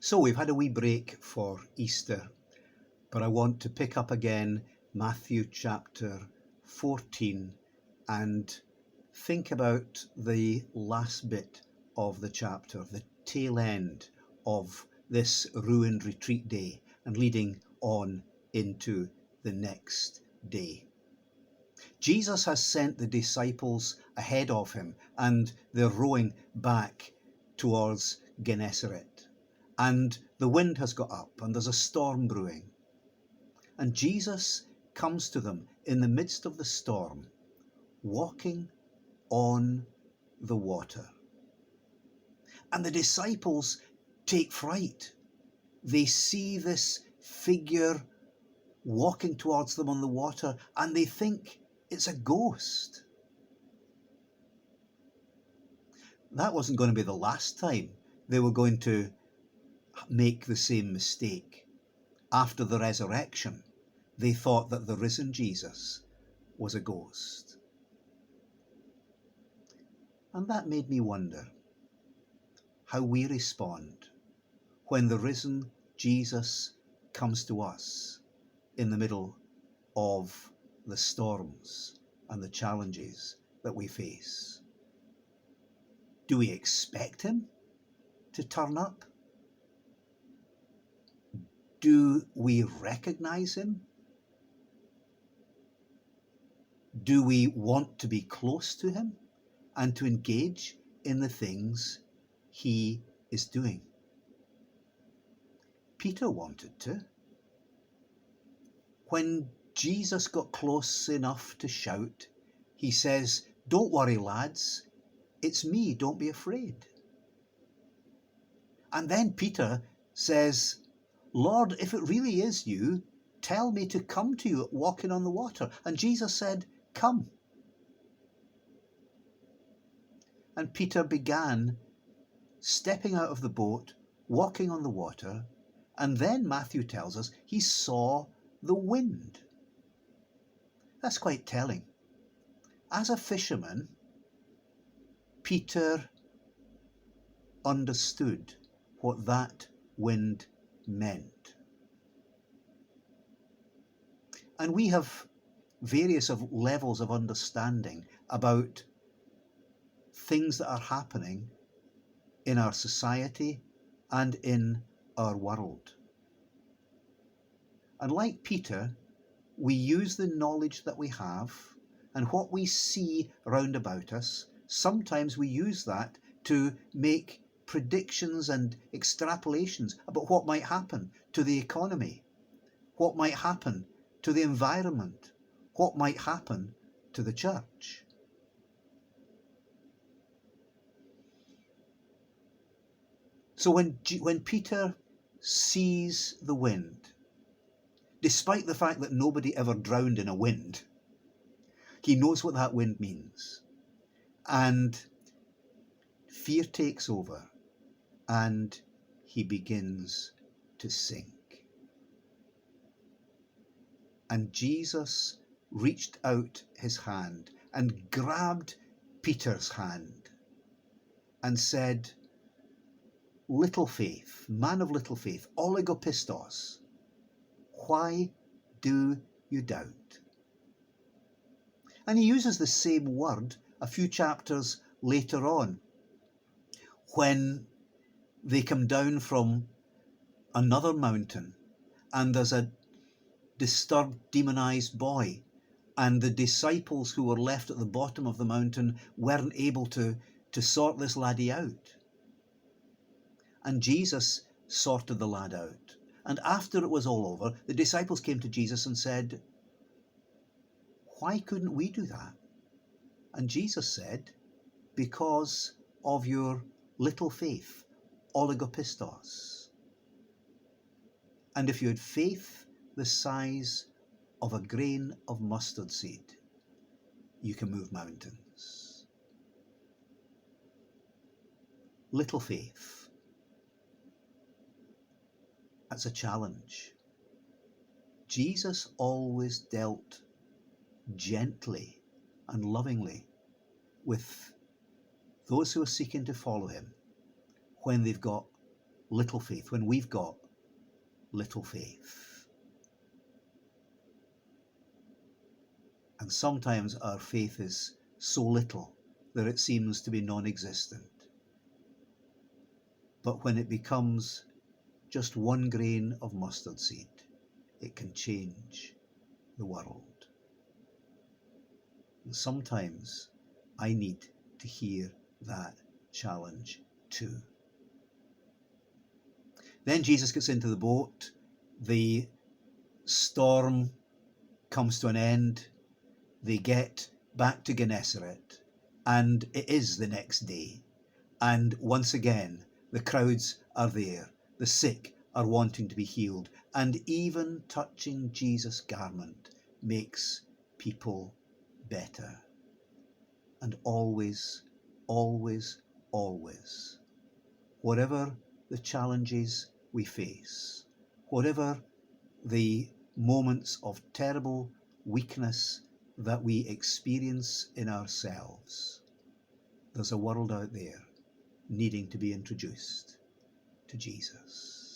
So we've had a wee break for Easter, but I want to pick up again Matthew chapter 14 and think about the last bit of the chapter, the tail end of this ruined retreat day and leading on into the next day. Jesus has sent the disciples ahead of him and they're rowing back towards Gennesaret. And the wind has got up and there's a storm brewing. And Jesus comes to them in the midst of the storm, walking on the water. And the disciples take fright. They see this figure walking towards them on the water and they think it's a ghost. That wasn't going to be the last time they were going to make the same mistake. After the resurrection, they thought that the risen Jesus was a ghost. And that made me wonder how we respond when the risen Jesus comes to us in the middle of the storms and the challenges that we face. Do we expect him to turn up? Do we recognize him? Do we want to be close to him and to engage in the things he is doing? Peter wanted to. When Jesus got close enough to shout, he says, "Don't worry, lads, it's me, don't be afraid." And then Peter says, "Lord, if it really is you, tell me to come to you walking on the water." And Jesus said, "Come." And Peter began stepping out of the boat, walking on the water, and then Matthew tells us he saw the wind. That's quite telling. As a fisherman, Peter understood what that wind meant. And we have various levels of understanding about things that are happening in our society and in our world. And like Peter, we use the knowledge that we have and what we see round about us. Sometimes we use that to make predictions and extrapolations about what might happen to the economy, what might happen to the environment, what might happen to the church. So when Peter sees the wind, despite the fact that nobody ever drowned in a wind, he knows what that wind means. And fear takes over and he begins to sink. And Jesus reached out his hand and grabbed Peter's hand and said, "Little faith, man of little faith, oligopistos, why do you doubt?" And he uses the same word a few chapters later on when they come down from another mountain and there's a disturbed, demonized boy, and the disciples who were left at the bottom of the mountain weren't able to sort this laddie out. And Jesus sorted the lad out. And after it was all over, the disciples came to Jesus and said, "Why couldn't we do that?" And Jesus said, "Because of your little faith, oligopistos. And if you had faith the size of a grain of mustard seed, you can move mountains." Little faith. That's a challenge. Jesus always dealt gently and lovingly with those who are seeking to follow him when they've got little faith, when we've got little faith. And sometimes our faith is so little that it seems to be non-existent. But when it becomes just one grain of mustard seed, it can change the world. And sometimes I need to hear that challenge too. Then Jesus gets into the boat. The storm comes to an end. They get back to Gennesaret, and it is the next day. And once again, the crowds are there. The sick are wanting to be healed. And even touching Jesus' garment makes people better. And always, always, always, whatever the challenges we face, whatever the moments of terrible weakness that we experience in ourselves, there's a world out there needing to be introduced to Jesus.